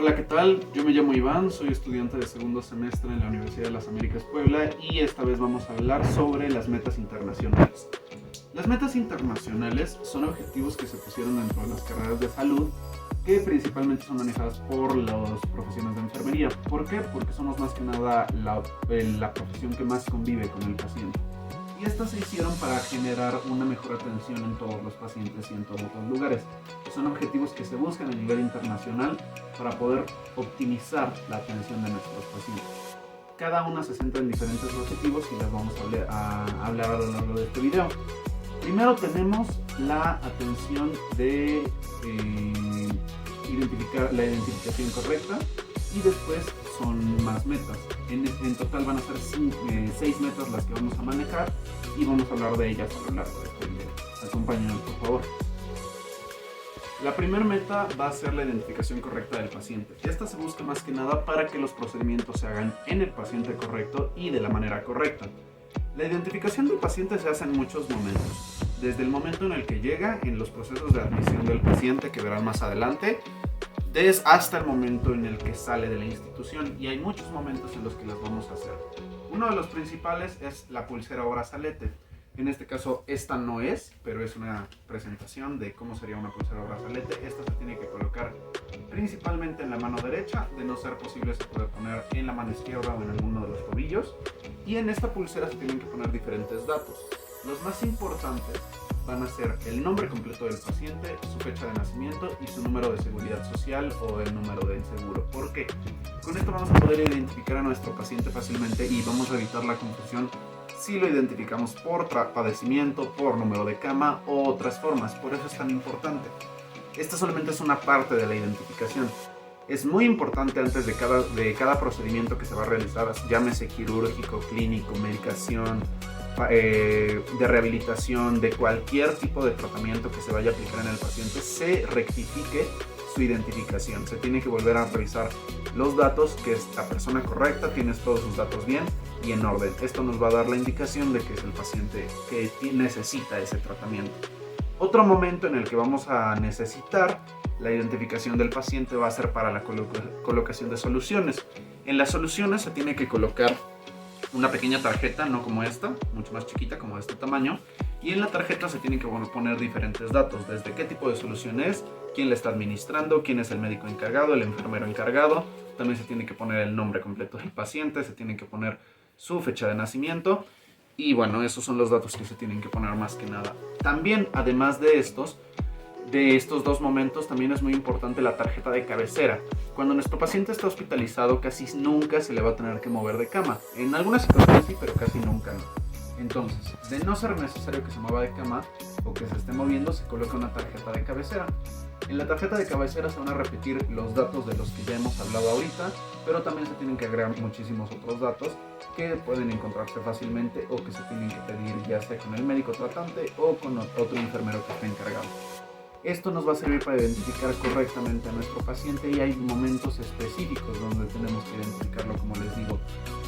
Hola, ¿qué tal? Yo me llamo Iván, soy estudiante de segundo semestre en la Universidad de las Américas Puebla y esta vez vamos a hablar sobre las metas internacionales. Las metas internacionales son objetivos que se pusieron dentro de las carreras de salud que principalmente son manejadas por las profesiones de enfermería. ¿Por qué? Porque somos más que nada la profesión que más convive con el paciente. Y estas se hicieron para generar una mejor atención en todos los pacientes y en todos los lugares. Son objetivos que se buscan a nivel internacional para poder optimizar la atención de nuestros pacientes. Cada una se centra en diferentes objetivos y las vamos a hablar a lo largo de este video. Primero tenemos la atención de la identificación correcta y después son más metas. En total van a ser 6 metas las que vamos a manejar y vamos a hablar de ellas a lo largo de este video. Acompáñenme, por favor. La primera meta va a ser la identificación correcta del paciente. Esta se busca más que nada para que los procedimientos se hagan en el paciente correcto y de la manera correcta. La identificación del paciente se hace en muchos momentos. Desde el momento en el que llega, en los procesos de admisión del paciente que verán más adelante, hasta el momento en el que sale de la institución, y hay muchos momentos en los que las vamos a hacer. Uno de los principales es la pulsera o brazalete. En este caso esta no es, pero es una presentación de cómo sería una pulsera o brazalete. Esta se tiene que colocar principalmente en la mano derecha, de no ser posible se puede poner en la mano izquierda o en alguno de los tobillos, y en esta pulsera se tienen que poner diferentes datos. Los más importantes van a ser el nombre completo del paciente, su fecha de nacimiento y su número de seguridad social o el número del seguro. ¿Por qué? Con esto vamos a poder identificar a nuestro paciente fácilmente y vamos a evitar la confusión si lo identificamos por padecimiento, por número de cama o otras formas. Por eso es tan importante. Esta solamente es una parte de la identificación. Es muy importante antes de cada procedimiento que se va a realizar, llámese quirúrgico, clínico, medicación, de rehabilitación, de cualquier tipo de tratamiento que se vaya a aplicar en el paciente, se rectifique su identificación. Se tiene que volver a revisar los datos, que es la persona correcta, tienes todos sus datos bien y en orden. Esto nos va a dar la indicación de que es el paciente que necesita ese tratamiento. Otro momento en el que vamos a necesitar la identificación del paciente va a ser para la colocación de soluciones. En las soluciones se tiene que colocar una pequeña tarjeta, no como esta, mucho más chiquita, como de este tamaño, y en la tarjeta se tienen que poner diferentes datos, desde qué tipo de solución es, quién la está administrando, quién es el médico encargado, el enfermero encargado. También se tiene que poner el nombre completo del paciente, se tiene que poner su fecha de nacimiento, y bueno, esos son los datos que se tienen que poner más que nada. También, además de estos dos momentos, también es muy importante la tarjeta de cabecera. Cuando nuestro paciente está hospitalizado, casi nunca se le va a tener que mover de cama. En algunas situaciones sí, pero casi nunca no. Entonces, de no ser necesario que se mueva de cama o que se esté moviendo, se coloca una tarjeta de cabecera. En la tarjeta de cabecera se van a repetir los datos de los que ya hemos hablado ahorita, pero también se tienen que agregar muchísimos otros datos que pueden encontrarse fácilmente o que se tienen que pedir ya sea con el médico tratante o con otro enfermero que esté encargado. Esto nos va a servir para identificar correctamente a nuestro paciente, y hay momentos específicos donde tenemos que identificarlo, como les digo,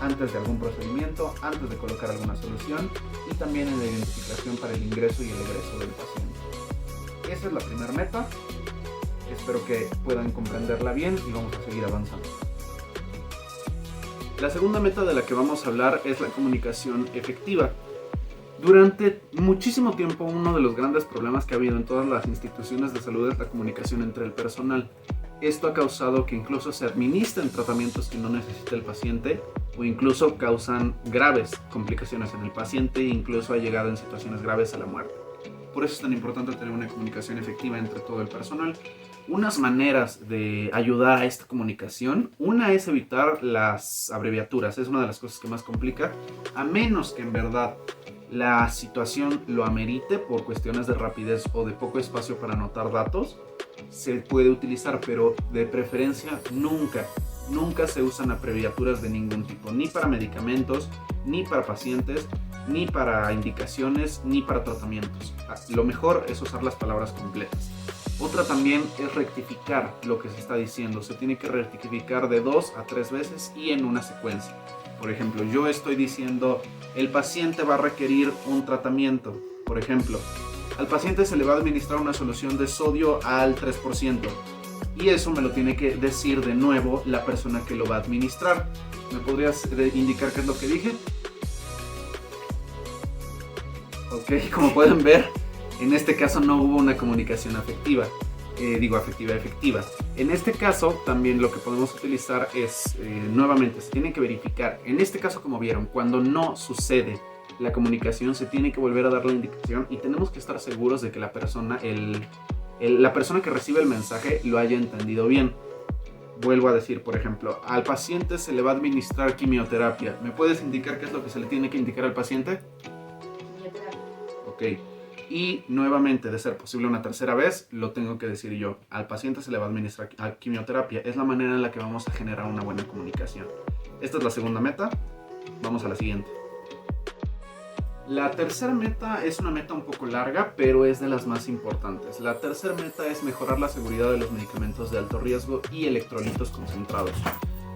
antes de algún procedimiento, antes de colocar alguna solución y también en la identificación para el ingreso y el egreso del paciente. Esa es la primera meta. Espero que puedan comprenderla bien y vamos a seguir avanzando. La segunda meta de la que vamos a hablar es la comunicación efectiva. Durante muchísimo tiempo, uno de los grandes problemas que ha habido en todas las instituciones de salud es la comunicación entre el personal. Esto ha causado que incluso se administren tratamientos que no necesita el paciente o incluso causan graves complicaciones en el paciente e incluso ha llegado en situaciones graves a la muerte. Por eso es tan importante tener una comunicación efectiva entre todo el personal. Unas maneras de ayudar a esta comunicación, una es evitar las abreviaturas. Es una de las cosas que más complica, a menos que en verdad la situación lo amerite por cuestiones de rapidez o de poco espacio para anotar datos. Se puede utilizar, pero de preferencia nunca se usan abreviaturas de ningún tipo, ni para medicamentos, ni para pacientes, ni para indicaciones, ni para tratamientos. Lo mejor es usar las palabras completas. Otra también es rectificar lo que se está diciendo. Se tiene que rectificar de 2 a 3 veces y en una secuencia. Por ejemplo, yo estoy diciendo, el paciente va a requerir un tratamiento. Por ejemplo, al paciente se le va a administrar una solución de sodio al 3%. y eso me lo tiene que decir de nuevo la persona que lo va a administrar. ¿Me podrías indicar qué es lo que dije? Ok, como pueden ver, en este caso no hubo una comunicación afectiva. Efectiva. En este caso también lo que podemos utilizar es, nuevamente, se tiene que verificar. En este caso, como vieron, cuando no sucede la comunicación, se tiene que volver a dar la indicación y tenemos que estar seguros de que la persona, la persona que recibe el mensaje lo haya entendido bien. Vuelvo a decir, por ejemplo, al paciente se le va a administrar quimioterapia. ¿Me puedes indicar qué es lo que se le tiene que indicar al paciente? Quimioterapia. Ok. Y nuevamente, de ser posible una tercera vez, lo tengo que decir yo. Al paciente se le va a administrar quimioterapia. Es la manera en la que vamos a generar una buena comunicación. Esta es la segunda meta. Vamos a la siguiente. La tercera meta es una meta un poco larga, pero es de las más importantes. La tercera meta es mejorar la seguridad de los medicamentos de alto riesgo y electrolitos concentrados.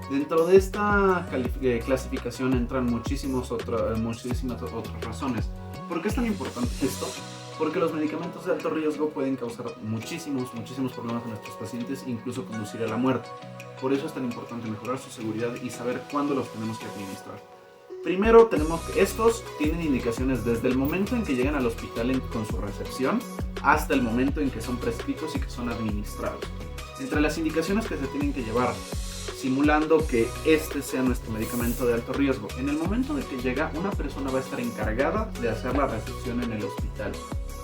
Dentro de esta clasificación entran muchísimas otras razones. ¿Por qué es tan importante esto? Porque los medicamentos de alto riesgo pueden causar muchísimos problemas a nuestros pacientes, incluso conducir a la muerte. Por eso es tan importante mejorar su seguridad y saber cuándo los tenemos que administrar. Primero tenemos que estos tienen indicaciones desde el momento en que llegan al hospital con su recepción hasta el momento en que son prescritos y que son administrados. Entre las indicaciones que se tienen que llevar, simulando que este sea nuestro medicamento de alto riesgo, en el momento de que llega, una persona va a estar encargada de hacer la recepción en el hospital.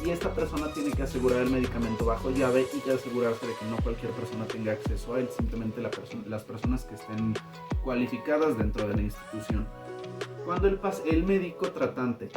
Y esta persona tiene que asegurar el medicamento bajo llave y asegurarse de que no cualquier persona tenga acceso a él, simplemente las personas que estén cualificadas dentro de la institución. Cuando el médico tratante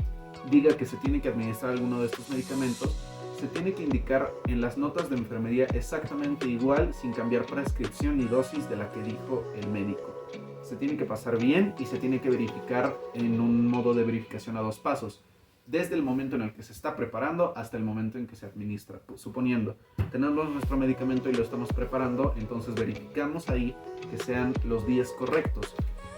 diga que se tiene que administrar alguno de estos medicamentos, se tiene que indicar en las notas de enfermería exactamente igual, sin cambiar prescripción ni dosis de la que dijo el médico. Se tiene que pasar bien y se tiene que verificar en un modo de verificación a 2 pasos. Desde el momento en el que se está preparando hasta el momento en que se administra. Suponiendo, tenemos nuestro medicamento y lo estamos preparando, entonces verificamos ahí que sean los días correctos.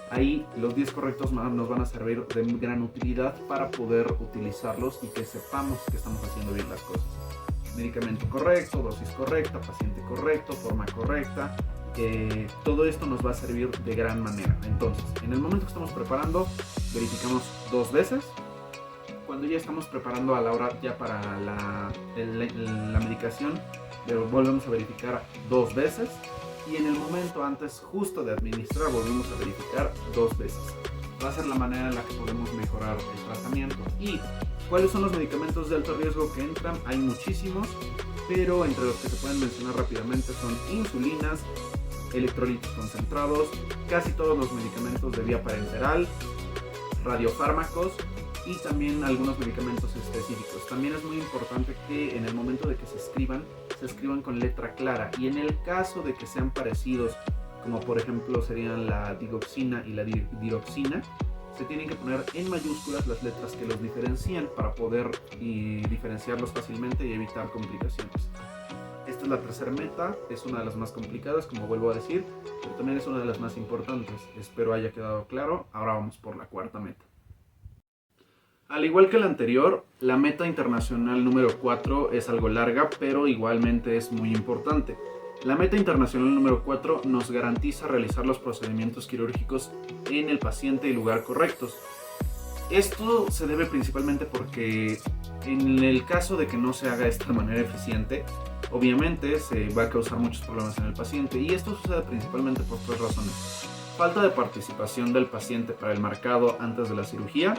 Ahí los 10 correctos nos van a servir de gran utilidad para poder utilizarlos y que sepamos que estamos haciendo bien las cosas. Medicamento correcto, dosis correcta, paciente correcto, forma correcta. Todo esto nos va a servir de gran manera. Entonces, en el momento que estamos preparando, verificamos 2 veces. Cuando ya estamos preparando a la hora ya para la medicación, volvemos a verificar 2 veces. Y en el momento antes justo de administrar volvemos a verificar 2 veces. Va a ser la manera en la que podemos mejorar el tratamiento. ¿Y cuáles son los medicamentos de alto riesgo que entran? Hay muchísimos, pero entre los que se pueden mencionar rápidamente son insulinas, electrolitos concentrados, casi todos los medicamentos de vía parenteral, radiofármacos y también algunos medicamentos específicos. También es muy importante que en el momento de que se escriban con letra clara, y en el caso de que sean parecidos, como por ejemplo serían la digoxina y la diroxina, se tienen que poner en mayúsculas las letras que los diferencian para poder diferenciarlos fácilmente y evitar complicaciones. Esta es la tercera meta, es una de las más complicadas, como vuelvo a decir, pero también es una de las más importantes. Espero haya quedado claro. Ahora vamos por la cuarta meta. Al igual que la anterior, la meta internacional número 4 es algo larga, pero igualmente es muy importante. La meta internacional número 4 nos garantiza realizar los procedimientos quirúrgicos en el paciente y lugar correctos. Esto se debe principalmente porque en el caso de que no se haga esto de manera eficiente, obviamente se va a causar muchos problemas en el paciente, y esto sucede principalmente por 3 razones. Falta de participación del paciente para el marcado antes de la cirugía,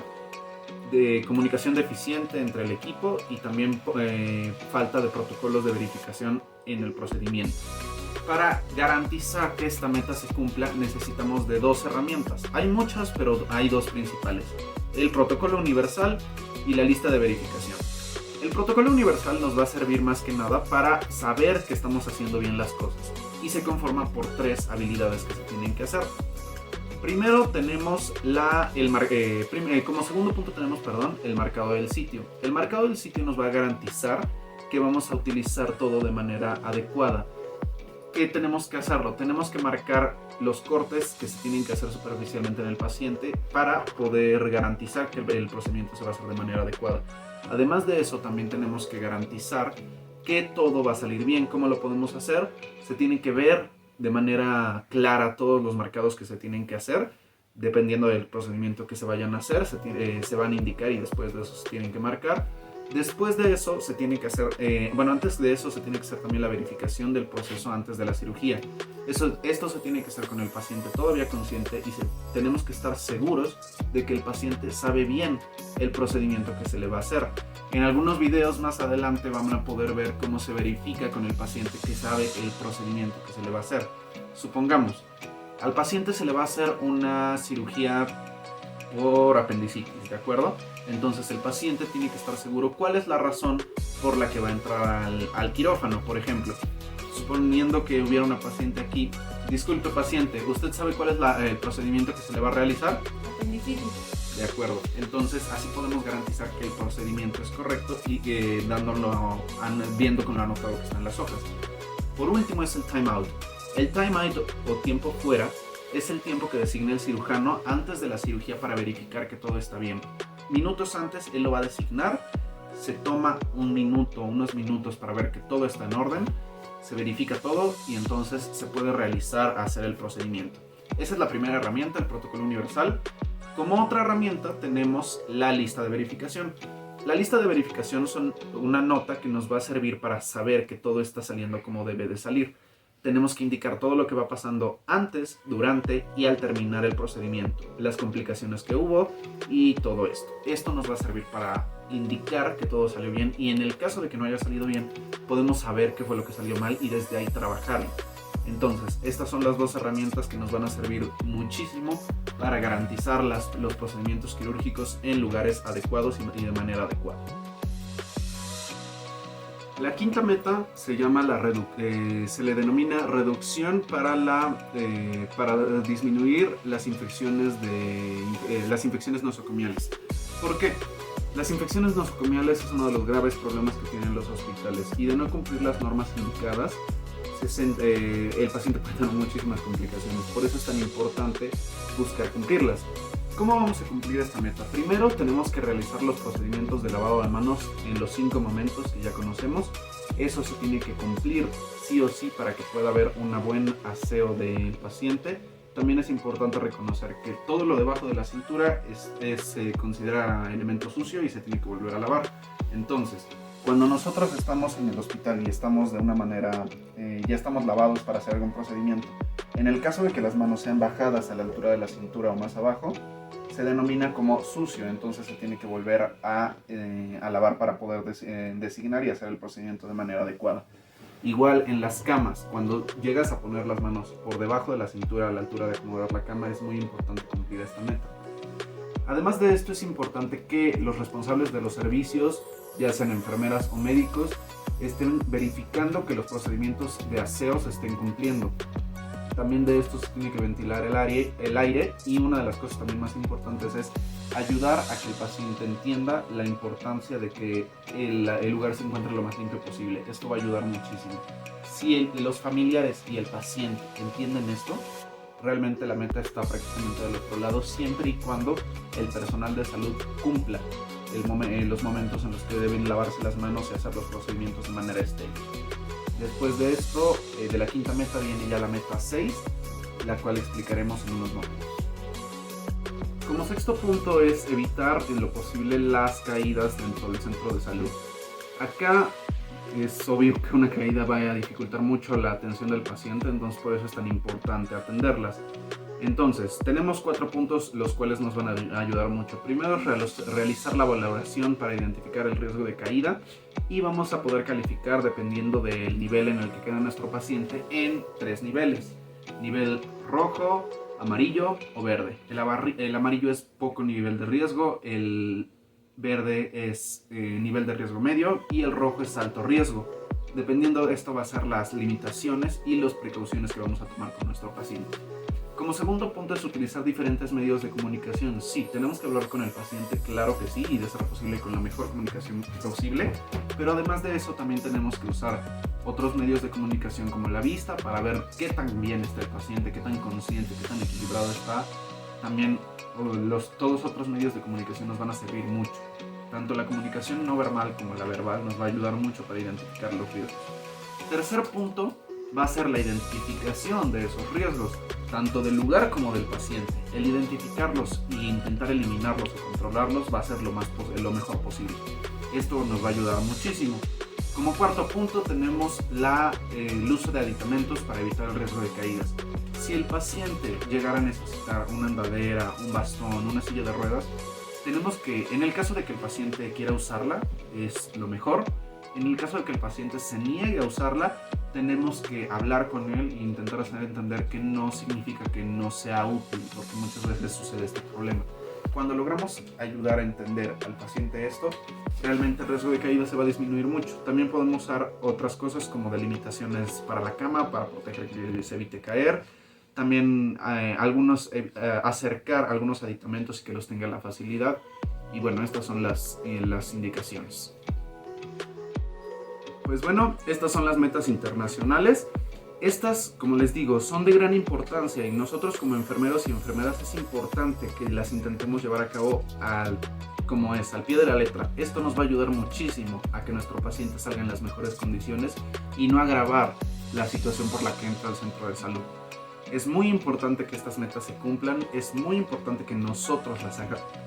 de comunicación deficiente entre el equipo y también falta de protocolos de verificación en el procedimiento. Para garantizar que esta meta se cumpla necesitamos de 2 herramientas. Hay muchas, pero hay 2 principales: el protocolo universal y la lista de verificación. El protocolo universal nos va a servir más que nada para saber que estamos haciendo bien las cosas, y se conforma por 3 habilidades que se tienen que hacer. Primero tenemos como segundo punto tenemos, el marcado del sitio. El marcado del sitio nos va a garantizar que vamos a utilizar todo de manera adecuada. ¿Qué tenemos que hacerlo? Tenemos que marcar los cortes que se tienen que hacer superficialmente en el paciente para poder garantizar que el procedimiento se va a hacer de manera adecuada. Además de eso, también tenemos que garantizar que todo va a salir bien. ¿Cómo lo podemos hacer? Se tienen que ver de manera clara todos los marcados que se tienen que hacer. Dependiendo del procedimiento que se vayan a hacer, se van a indicar y después de eso se tienen que marcar. Después de eso se tiene que hacer, antes de eso se tiene que hacer también la verificación del proceso antes de la cirugía. Esto se tiene que hacer con el paciente todavía consciente y tenemos que estar seguros de que el paciente sabe bien el procedimiento que se le va a hacer. En algunos videos más adelante van a poder ver cómo se verifica con el paciente que sabe el procedimiento que se le va a hacer. Supongamos, al paciente se le va a hacer una cirugía por apendicitis, ¿de acuerdo? Entonces el paciente tiene que estar seguro cuál es la razón por la que va a entrar al quirófano, por ejemplo. Suponiendo que hubiera una paciente aquí, disculpe paciente, ¿usted sabe cuál es el procedimiento que se le va a realizar? Apendicitis. De acuerdo, entonces así podemos garantizar que el procedimiento es correcto y viendo con lo anotado que está en las hojas. Por último es el timeout. El timeout o tiempo fuera es el tiempo que designa el cirujano antes de la cirugía para verificar que todo está bien. Minutos antes él lo va a designar, se toma unos minutos para ver que todo está en orden, se verifica todo y entonces se puede hacer el procedimiento. Esa es la primera herramienta, el protocolo universal. Como otra herramienta tenemos la lista de verificación. La lista de verificación son una nota que nos va a servir para saber que todo está saliendo como debe de salir. Tenemos que indicar todo lo que va pasando antes, durante y al terminar el procedimiento, las complicaciones que hubo y todo esto. Esto nos va a servir para indicar que todo salió bien y en el caso de que no haya salido bien, podemos saber qué fue lo que salió mal y desde ahí trabajarlo. Entonces, estas son las dos herramientas que nos van a servir muchísimo para garantizar los procedimientos quirúrgicos en lugares adecuados y de manera adecuada. La quinta meta se llama se le denomina reducción para disminuir las infecciones nosocomiales. ¿Por qué? Las infecciones nosocomiales es uno de los graves problemas que tienen los hospitales y de no cumplir las normas indicadas, el paciente puede tener muchísimas complicaciones. Por eso es tan importante buscar cumplirlas. ¿Cómo vamos a cumplir esta meta? Primero tenemos que realizar los procedimientos de lavado de manos en los 5 momentos que ya conocemos. Eso se tiene que cumplir sí o sí para que pueda haber un buen aseo del paciente. También es importante reconocer que todo lo debajo de la cintura se considera elemento sucio y se tiene que volver a lavar. Entonces, cuando nosotros estamos en el hospital y estamos de una manera, ya estamos lavados para hacer algún procedimiento, en el caso de que las manos sean bajadas a la altura de la cintura o más abajo, se denomina como sucio, entonces se tiene que volver a lavar para poder designar y hacer el procedimiento de manera adecuada. Igual en las camas, cuando llegas a poner las manos por debajo de la cintura a la altura de acomodar la cama, es muy importante cumplir esta meta. Además de esto, es importante que los responsables de los servicios, ya sean enfermeras o médicos, estén verificando que los procedimientos de aseo se estén cumpliendo. También de esto se tiene que ventilar el aire y una de las cosas también más importantes es ayudar a que el paciente entienda la importancia de que el lugar se encuentre lo más limpio posible. Esto va a ayudar muchísimo. Si los familiares y el paciente entienden esto, realmente la meta está prácticamente del otro lado, siempre y cuando el personal de salud cumpla los momentos en los que deben lavarse las manos y hacer los procedimientos de manera estéril. Después de esto, de la quinta meta viene ya la meta 6, la cual explicaremos en unos momentos. Como sexto punto es evitar en lo posible las caídas dentro del centro de salud. Acá es obvio que una caída va a dificultar mucho la atención del paciente, entonces por eso es tan importante atenderlas. Entonces, tenemos 4 puntos los cuales nos van a ayudar mucho. Primero es realizar la valoración para identificar el riesgo de caída y vamos a poder calificar dependiendo del nivel en el que queda nuestro paciente en 3 niveles. Nivel rojo, amarillo o verde. El amarillo es poco nivel de riesgo, el verde es nivel de riesgo medio y el rojo es alto riesgo. Dependiendo de esto va a ser las limitaciones y las precauciones que vamos a tomar con nuestro paciente. Como segundo punto es utilizar diferentes medios de comunicación. Sí, tenemos que hablar con el paciente, claro que sí, y de ser posible con la mejor comunicación posible, pero además de eso también tenemos que usar otros medios de comunicación como la vista para ver qué tan bien está el paciente, qué tan consciente, qué tan equilibrado está. También todos otros medios de comunicación nos van a servir mucho. Tanto la comunicación no verbal como la verbal nos va a ayudar mucho para identificar los riesgos. Tercer punto va a ser la identificación de esos riesgos, tanto del lugar como del paciente. El identificarlos e intentar eliminarlos o controlarlos va a ser lo mejor posible. Esto nos va a ayudar muchísimo. Como cuarto punto tenemos el uso de aditamentos para evitar el riesgo de caídas. Si el paciente llegara a necesitar una andadera, un bastón, una silla de ruedas, tenemos que, en el caso de que el paciente quiera usarla, es lo mejor. En el caso de que el paciente se niegue a usarla, tenemos que hablar con él e intentar hacer entender que no significa que no sea útil, porque muchas veces sucede este problema. Cuando logramos ayudar a entender al paciente esto, realmente el riesgo de caída se va a disminuir mucho. También podemos usar otras cosas como delimitaciones para la cama, para proteger que se evite caer. También acercar algunos aditamentos y que los tenga a la facilidad. Y bueno, estas son las indicaciones. Pues bueno, estas son las metas internacionales. Estas, como les digo, son de gran importancia y nosotros como enfermeros y enfermeras es importante que las intentemos llevar a cabo al pie de la letra. Esto nos va a ayudar muchísimo a que nuestro paciente salga en las mejores condiciones y no agravar la situación por la que entra al centro de salud. Es muy importante que estas metas se cumplan, es muy importante que nosotros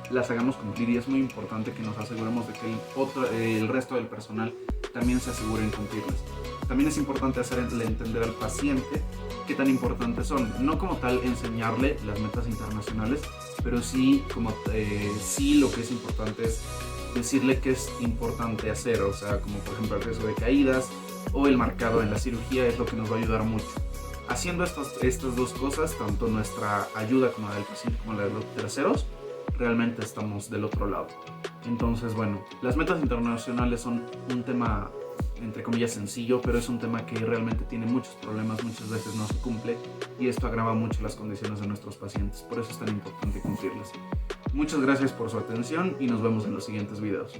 las hagamos cumplir y es muy importante que nos aseguremos de que el resto del personal también se asegure en cumplirlas. También es importante hacerle entender al paciente qué tan importantes son. No como tal enseñarle las metas internacionales, pero sí lo que es importante es decirle qué es importante hacer. O sea, como por ejemplo el riesgo de caídas o el marcado en la cirugía es lo que nos va a ayudar mucho. Haciendo estas dos cosas, tanto nuestra ayuda como la del paciente como la de los terceros, realmente estamos del otro lado. Entonces, bueno, las metas internacionales son un tema, entre comillas, sencillo, pero es un tema que realmente tiene muchos problemas, muchas veces no se cumple y esto agrava mucho las condiciones de nuestros pacientes. Por eso es tan importante cumplirlas. Muchas gracias por su atención y nos vemos en los siguientes videos.